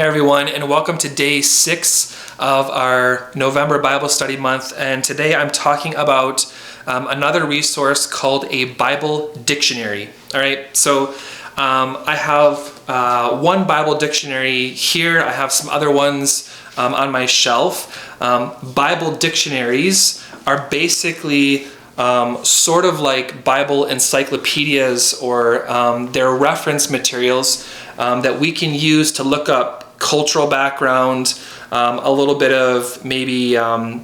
Hey everyone, and welcome to day 6 of our November Bible Study Month. And today I'm talking about another resource called a Bible dictionary. All right, so I have one Bible dictionary here. I have some other ones on my shelf. Bible dictionaries are basically sort of like Bible encyclopedias, or they're reference materials that we can use to look up cultural background, a little bit of maybe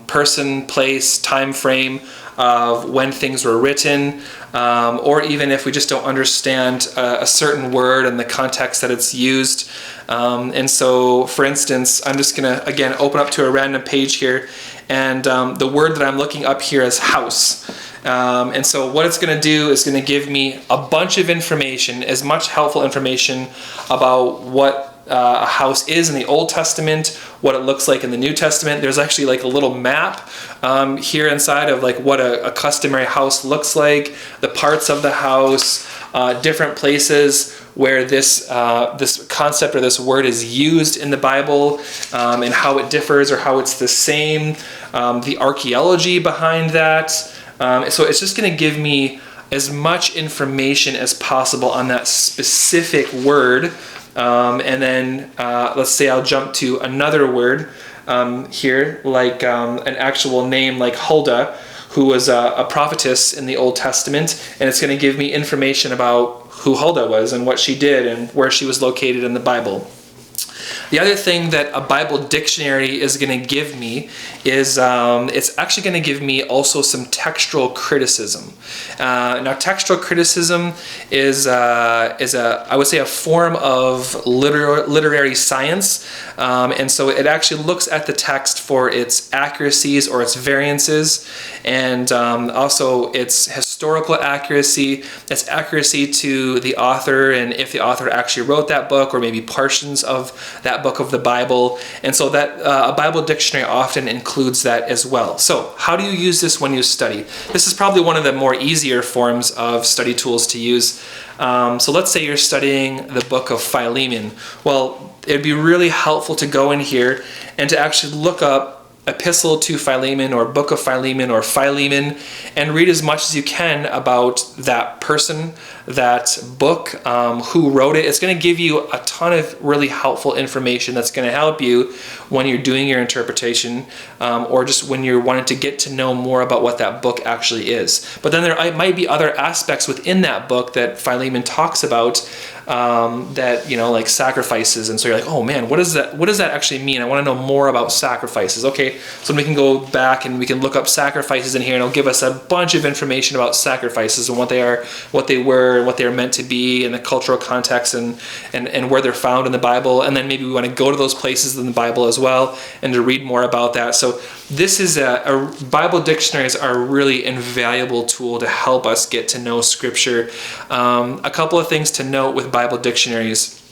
person, place, time frame of when things were written, or even if we just don't understand a certain word and the context that it's used. And so, for instance, I'm just going to, again, open up to a random page here, and the word that I'm looking up here is house. And so what it's going to do is going to give me a bunch of information, as much helpful information about what a house is in the Old Testament, what it looks like in the New Testament. There's actually like a little map here inside of like what a customary house looks like, the parts of the house, different places where this concept or this word is used in the Bible, and how it differs or how it's the same, the archaeology behind that. So it's just going to give me as much information as possible on that specific word. And then let's say I'll jump to another word here, like an actual name like Huldah, who was a prophetess in the Old Testament, and it's going to give me information about who Huldah was and what she did and where she was located in the Bible. The other thing that a Bible dictionary is going to give me is it's actually going to give me also some textual criticism. Now, textual criticism is I would say a form of literary science, and so it actually looks at the text for its accuracies or its variances, and also its historical accuracy, its accuracy to the author, and if the author actually wrote that book or maybe portions of that book of the Bible. And so that a Bible dictionary often includes that as well. So how do you use this when you study? This is probably one of the more easier forms of study tools to use. So let's say you're studying the book of Philemon. Well, it'd be really helpful to go in here and to actually look up Epistle to Philemon or Book of Philemon or Philemon, and read as much as you can about that person, that book, who wrote it. It's going to give you a ton of really helpful information that's going to help you when you're doing your interpretation, or just when you're wanting to get to know more about what that book actually is. But then there might be other aspects within that book that Philemon talks about, that, you know, like sacrifices, and so you're like, oh man, what does that actually mean? I want to know more about sacrifices. Okay, so we can go back and we can look up sacrifices in here, and it'll give us a bunch of information about sacrifices and what they are, what they were, and what they are meant to be, and the cultural context, and where they're found in the Bible. And then maybe we want to go to those places in the Bible as well and to read more about that. So this is a Bible dictionaries are a really invaluable tool to help us get to know Scripture. A couple of things to note with Bible dictionaries: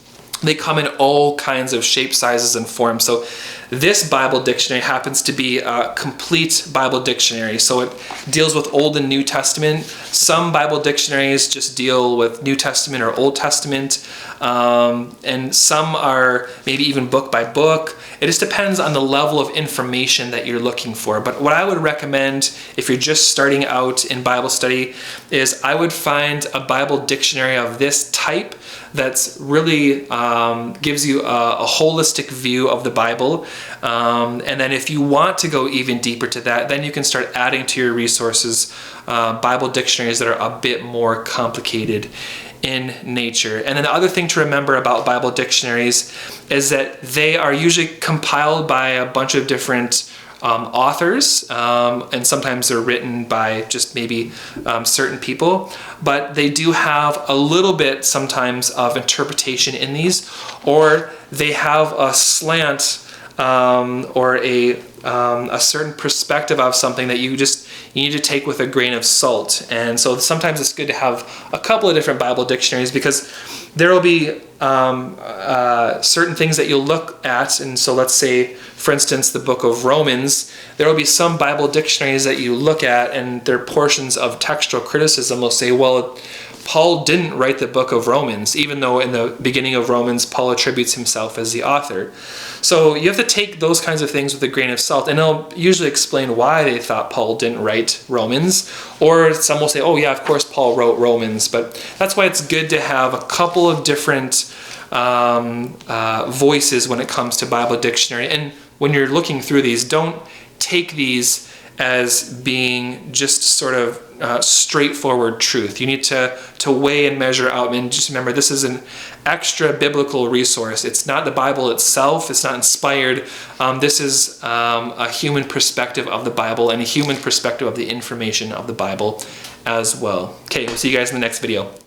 they come in all kinds of shapes, sizes, and forms. So this Bible dictionary happens to be a complete Bible dictionary. So it deals with Old and New Testament. Some Bible dictionaries just deal with New Testament or Old Testament. And some are maybe even book by book. It just depends on the level of information that you're looking for. But what I would recommend if you're just starting out in Bible study is I would find a Bible dictionary of this type that's really gives you a holistic view of the Bible. And then if you want to go even deeper to that, then you can start adding to your resources Bible dictionaries that are a bit more complicated in nature. And then the other thing to remember about Bible dictionaries is that they are usually compiled by a bunch of different authors, and sometimes they're written by just maybe certain people, but they do have a little bit sometimes of interpretation in these, or they have a slant, or a certain perspective of something that you need to take with a grain of salt. And so sometimes it's good to have a couple of different Bible dictionaries, because there will be certain things that you'll look at. And so let's say, for instance, the book of Romans, there will be some Bible dictionaries that you look at, and their portions of textual criticism will say, well, Paul didn't write the book of Romans, even though in the beginning of Romans, Paul attributes himself as the author. So you have to take those kinds of things with a grain of salt, and it'll usually explain why they thought Paul didn't write Romans. Or some will say, oh yeah, of course Paul wrote Romans, but that's why it's good to have a couple of different voices when it comes to Bible dictionary. And when you're looking through these, don't take these as being just sort of straightforward truth. You need to weigh and measure out, and just remember this is an extra biblical resource. It's not the Bible itself, it's not inspired. This is a human perspective of the Bible and a human perspective of the information of the Bible as well. Okay, we'll see you guys in the next video.